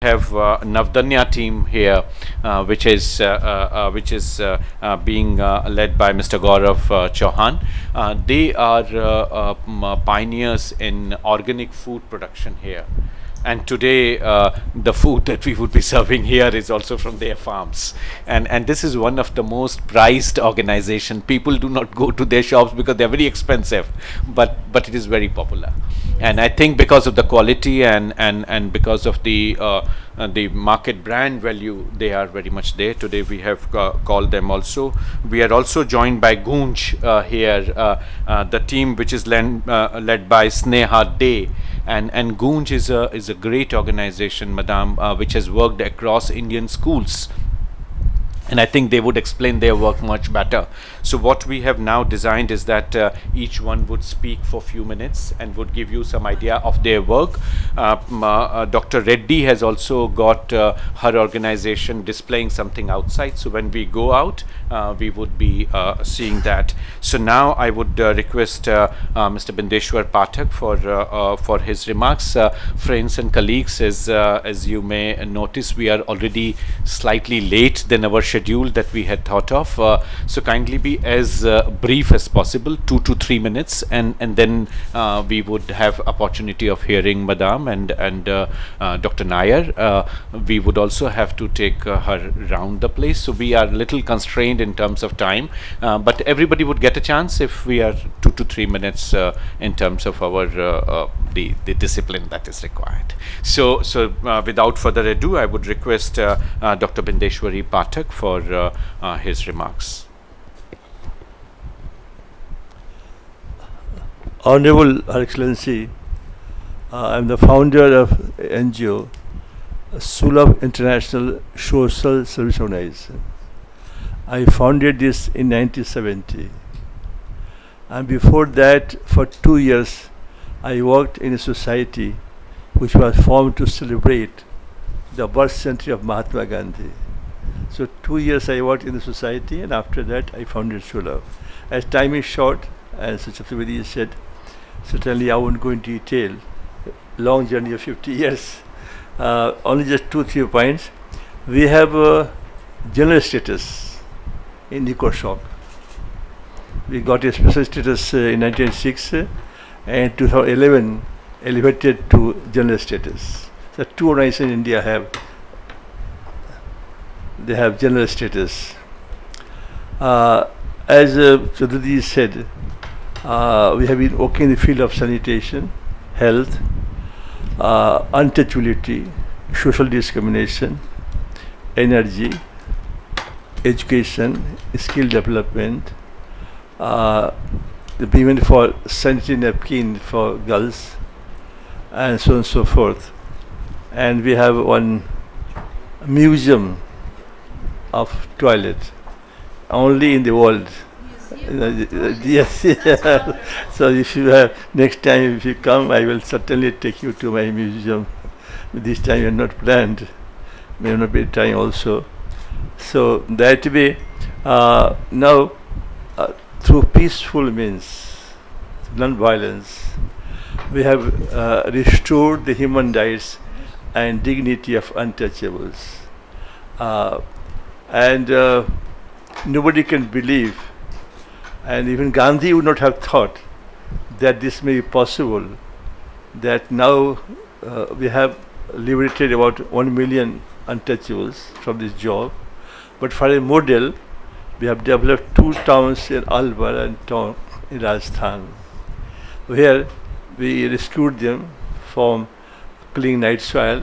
have Navdanya team here, being led by Mr. Gaurav Chauhan. They are pioneers in organic food production here. And today, the food that we would be serving here is also from their farms. And this is one of the most prized organization. People do not go to their shops because they're very expensive, but it is very popular. And I think because of the quality and because of the market brand value, they are very much there. Today we have called them also. We are also joined by Gunj here, the team which is led by Sneha Day. And Gunj is a great organization, Madam, which has worked across Indian schools, and I think they would explain their work much better. So what we have now designed is that each one would speak for a few minutes and would give you some idea of their work. Dr. Reddy has also got her organization displaying something outside, so when we go out, we would be seeing that. So now I would request Mr. Bindeshwar Pathak for his remarks. Friends and colleagues, as you may notice, we are already slightly late than our schedule that we had thought of. So kindly be as brief as possible, 2 to 3 minutes, and then we would have opportunity of hearing Madam and Dr. Nair. We would also have to take her round the place, so we are a little constrained in terms of time, but everybody would get a chance if we are 2 to 3 minutes in terms of our the discipline that is required. So without further ado, I would request Dr. Bindeshwari Pathak for his remarks. Honorable Her Excellency, I am the founder of NGO, Sulabh International Social Service Organization. I founded this in 1970. And before that, for 2 years, I worked in a society which was formed to celebrate the birth century of Mahatma Gandhi. So 2 years I worked in the society, and after that I founded Sulabh. As time is short, as Chaturvedi said, certainly I won't go into detail. Long journey of 50 years. Only just 2-3 points. We have general status in EcoShock. We got a special status in 1996 and 2011 elevated to general status. So 2 organizations in India have general status. As Chaudhary said, we have been working in the field of sanitation, health, untouchability, social discrimination, energy, education, skill development, the payment for sanitary napkin for girls, and so on and so forth. And we have one museum of toilet, only in the world. Yes. So if you have next time, if you come, I will certainly take you to my museum. This time you are not planned, may not be time also. So that way, now through peaceful means, non-violence, we have restored the human rights and dignity of untouchables. And nobody can believe, and even Gandhi would not have thought that this may be possible, that now we have liberated about 1 million untouchables from this job. But for a model, we have developed 2 towns in Alwar and town in Rajasthan, where we rescued them from clean night soil,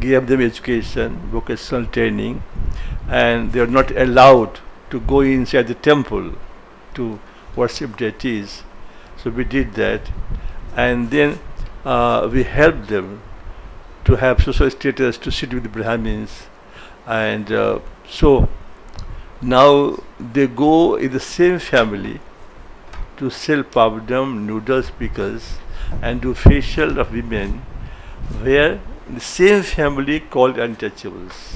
gave them education, vocational training, and they are not allowed to go inside the temple to worship deities. So we did that, and then we helped them to have social status, to sit with the Brahmins, and so now they go in the same family to sell papadum, noodles, pickles, and do facial of women, where the same family called untouchables,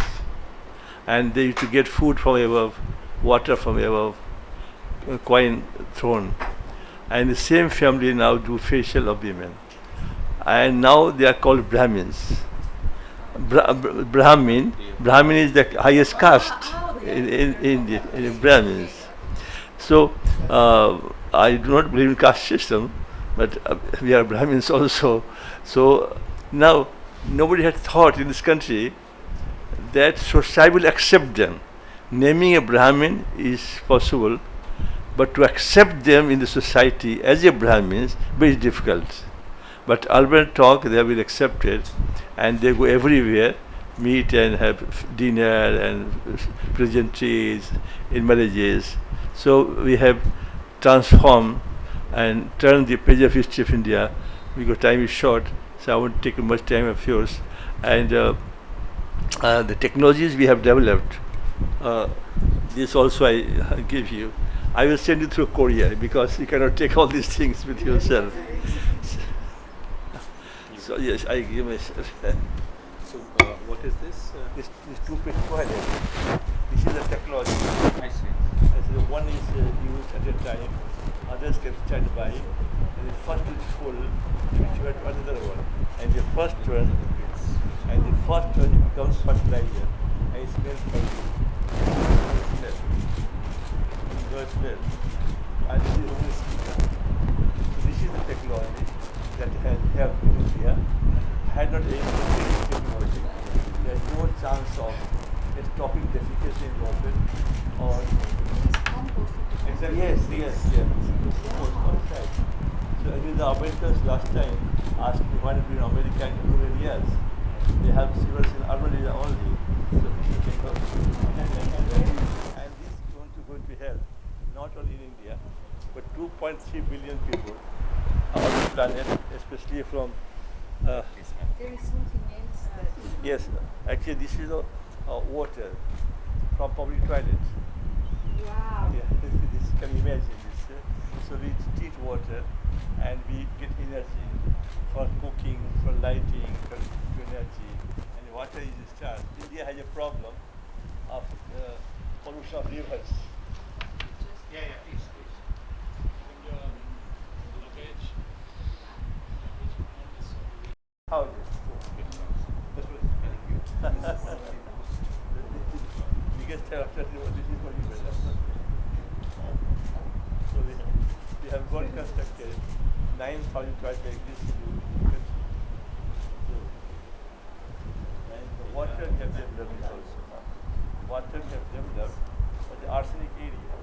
and they used to get food from above, water from above, coin thrown, and the same family now do facial of women, and now they are called Brahmins. Brahmin. Brahmin is the highest caste in Brahmins. So I do not believe in caste system, but we are Brahmins also. So now nobody had thought in this country that society will accept them. Naming a Brahmin is possible, but to accept them in the society as a Brahmin is very difficult. But urban talk, they have been accepted, and they go everywhere, meet and have dinner and pleasantries in marriages. So we have transformed and turned the page of history of India, because time is short, so I won't take much time of yours. And the technologies we have developed, this also I give you. I will send you through courier, because you cannot take all these things with yourself. So yes, I give myself. So what is this? This two-page toilet. This is the technology. I see. So one is used at a time, others can stand by. And the first is full, which you have another one. And the first one becomes fertilizer. And it smells funky. No smell. And this is only speaker. So this is the technology that has helped in India. Had not been this technology, there is no chance of stopping defecation in water or exactly. Yes. Outside. So even the Americans last time asked me what have been America in rural areas. They have sewers in urban area only. So this is technology. And this is going to help not only in India, but 2.3 billion people on the planet, especially from there is something else that yes, actually this is water from public toilet. wow. Yeah, this can you imagine this. So we treat water and we get energy for cooking, for lighting, for energy. And water is scarce. India has a problem of pollution of rivers. Yeah, please. How is it? That's what biggest after this is for you. So we have got constructed 9,000 toilets like this. And the water we have developed also. Water we have developed for the arsenic area.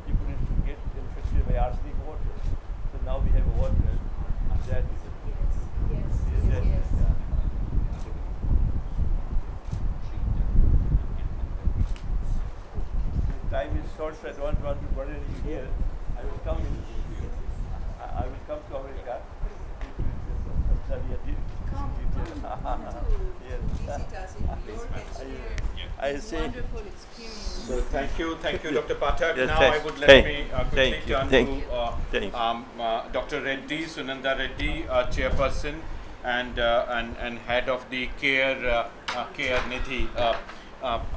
People used to get infected by arsenic water. So now we have a water that is Yes. Time is short, so I don't want to burden you here. I will come in. I will come to America. Visit us in New York and share I this say. wonderful experience. So thank you, Dr. Pathak. Yes, now thank- I would thank- let me quickly thank you, turn thank to you, thank you. Dr. Reddy, Sunanda Reddy, chairperson and head of the Care Nidhi.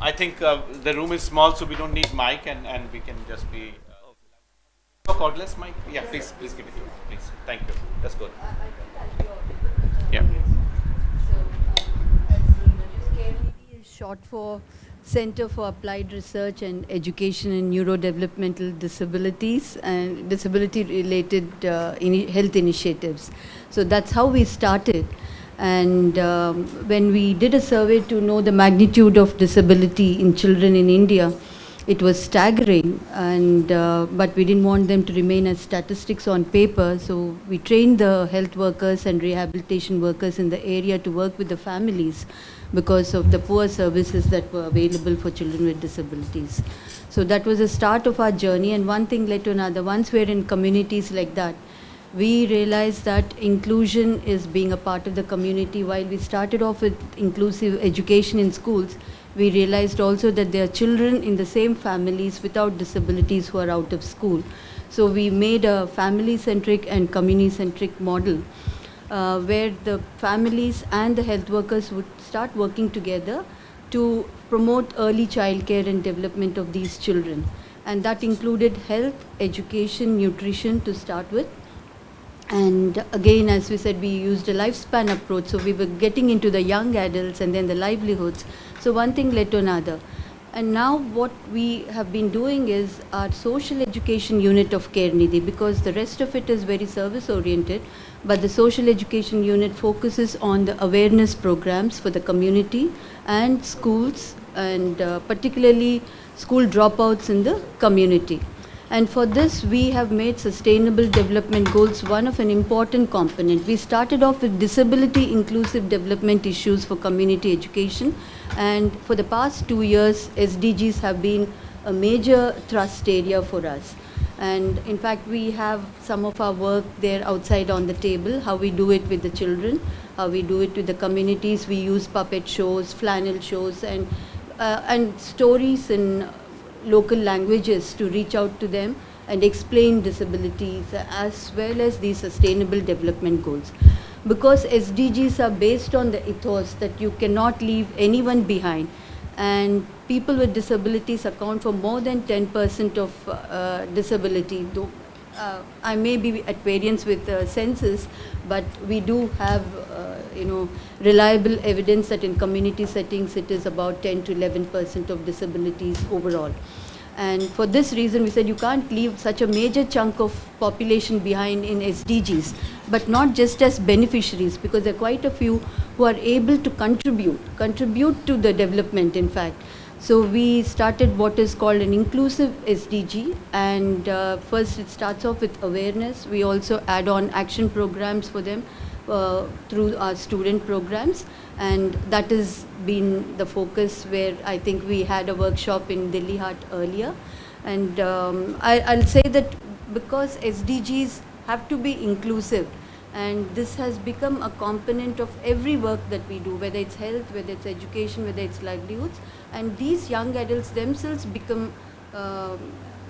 I think the room is small, so we don't need mic, and we can just be. Cordless mic? Yeah, please give it to me, please. Thank you. That's good. Yeah. Is short for Center for Applied Research and Education in Neurodevelopmental Disabilities and disability-related health initiatives. So that's how we started. And when we did a survey to know the magnitude of disability in children in India, it was staggering, and but we didn't want them to remain as statistics on paper, so we trained the health workers and rehabilitation workers in the area to work with the families because of the poor services that were available for children with disabilities. So that was the start of our journey, and one thing led to another. Once we're in communities like that, we realized that inclusion is being a part of the community. While we started off with inclusive education in schools, we realized also that there are children in the same families without disabilities who are out of school. So we made a family-centric and community-centric model where the families and the health workers would start working together to promote early childcare and development of these children. And that included health, education, nutrition to start with. And again, as we said, we used a lifespan approach. So we were getting into the young adults and then the livelihoods. So one thing led to another. And now what we have been doing is our social education unit of Carenidhi, because the rest of it is very service oriented, but the social education unit focuses on the awareness programs for the community and schools, and particularly school dropouts in the community. And for this, we have made sustainable development goals one of an important component. We started off with disability inclusive development issues for community education. And for the past 2 years, SDGs have been a major thrust area for us. And in fact, we have some of our work there outside on the table, how we do it with the children, how we do it with the communities. We use puppet shows, flannel shows, and stories in local languages to reach out to them and explain disabilities as well as the sustainable development goals. Because SDGs are based on the ethos that you cannot leave anyone behind, and people with disabilities account for more than 10% of disability. Though I may be at variance with census, but we do have reliable evidence that in community settings it is about 10 to 11% of disabilities overall. And for this reason, we said you can't leave such a major chunk of population behind in SDGs, but not just as beneficiaries, because there are quite a few who are able to contribute to the development, in fact. So we started what is called an inclusive SDG, and first it starts off with awareness. We also add on action programs for them through our student programs, and that has been the focus, where I think we had a workshop in Delhi Haat earlier. And I'll say that because SDGs have to be inclusive, and this has become a component of every work that we do, whether it's health, whether it's education, whether it's livelihoods, and these young adults themselves become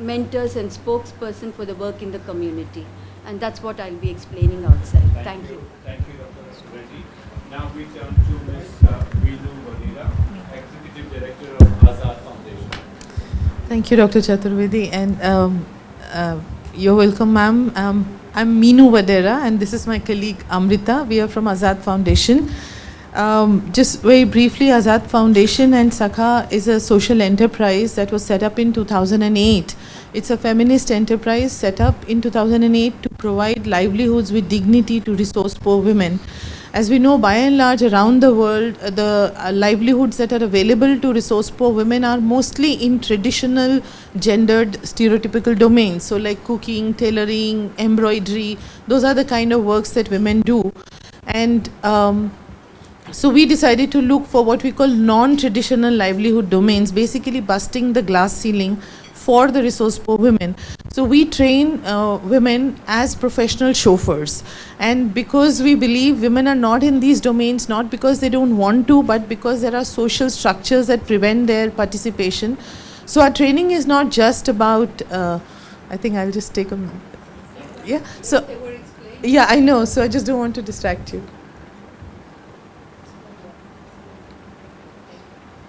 mentors and spokesperson for the work in the community. And that's what I'll be explaining outside. Thank you. Thank you, Dr. Sureti. Now we turn to Ms. Veenu Vadera, Executive Director of Azad Foundation. Thank you, Dr. Chaturvedi, and you're welcome, ma'am. I'm Meenu Vadera, and this is my colleague Amrita. We are from Azad Foundation. Just very briefly, Azad Foundation and Sakha is a social enterprise that was set up in 2008. It's a feminist enterprise set up in 2008 to provide livelihoods with dignity to resource-poor women. As we know, by and large, around the world, the livelihoods that are available to resource-poor women are mostly in traditional gendered stereotypical domains. So like cooking, tailoring, embroidery, those are the kind of works that women do. And so we decided to look for what we call non-traditional livelihood domains, basically busting the glass ceiling for the resource-poor women. So we train women as professional chauffeurs, and because we believe women are not in these domains, not because they don't want to, but because there are social structures that prevent their participation. So our training is not just about, I think I'll just take a minute. Yeah, so, yeah, I know, so I just don't want to distract you.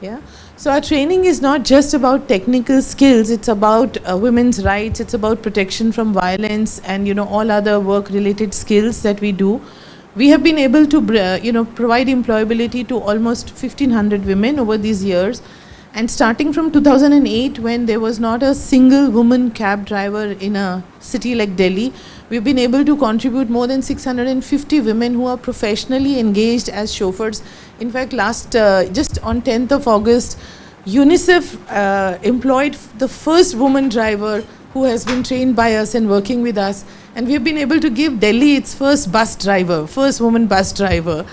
Yeah. So our training is not just about technical skills, it's about women's rights, it's about protection from violence, and all other work related skills that we do. We have been able to provide employability to almost 1,500 women over these years, and starting from 2008, when there was not a single woman cab driver in a city like Delhi, we've been able to contribute more than 650 women who are professionally engaged as chauffeurs. In fact, just on 10th of August, UNICEF employed the first woman driver who has been trained by us and working with us. And we've been able to give Delhi its first woman bus driver.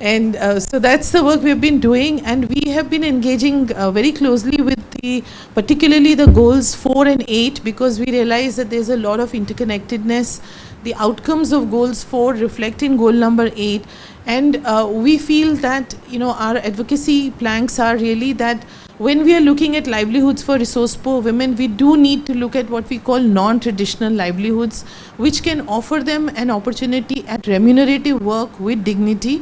And so that's the work we've been doing, and we have been engaging very closely with particularly the goals 4 and 8, because we realize that there's a lot of interconnectedness. The outcomes of goals 4 reflect in goal number 8, and we feel that our advocacy planks are really that when we are looking at livelihoods for resource-poor women, we do need to look at what we call non-traditional livelihoods, which can offer them an opportunity at remunerative work with dignity.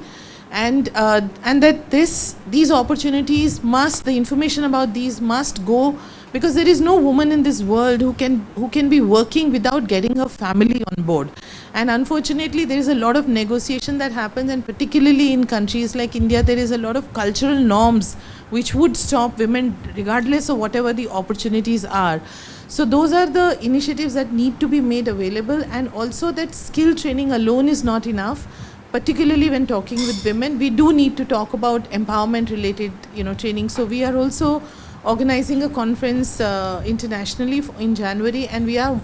And that these opportunities the information about these must go, because there is no woman in this world who can be working without getting her family on board. And unfortunately, there is a lot of negotiation that happens, and particularly in countries like India, there is a lot of cultural norms which would stop women regardless of whatever the opportunities are. So those are the initiatives that need to be made available, and also that skill training alone is not enough. Particularly when talking with women, we do need to talk about empowerment related, training. So we are also organizing a conference internationally in January, and we are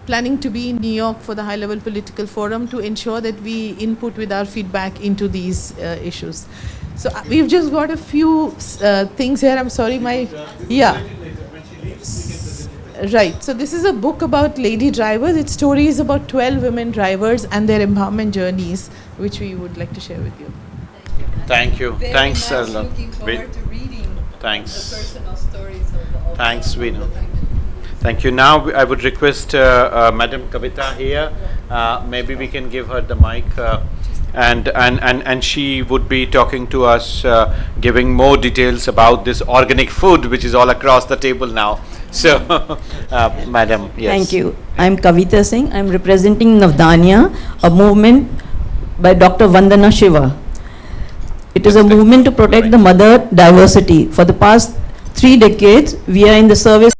planning to be in New York for the high level political forum to ensure that we input with our feedback into these issues. So we've just got a few things here. I'm sorry, Right. So this is a book about lady drivers. Its story is about 12 women drivers and their empowerment journeys, which we would like to share with you. Thank you. Very Thanks, much Sarla. looking forward to reading Thanks. the personal stories of Thanks, the Veenu. women. Thank you. Now I would request Madam Kavita here. Maybe we can give her the mic, and she would be talking to us, giving more details about this organic food, which is all across the table now. So, Madam, yes. Thank you. I'm Kavita Singh. I'm representing Navdanya, a movement by Dr. Vandana Shiva. It is a movement to protect the mother diversity. For the past 3 decades, we are in the service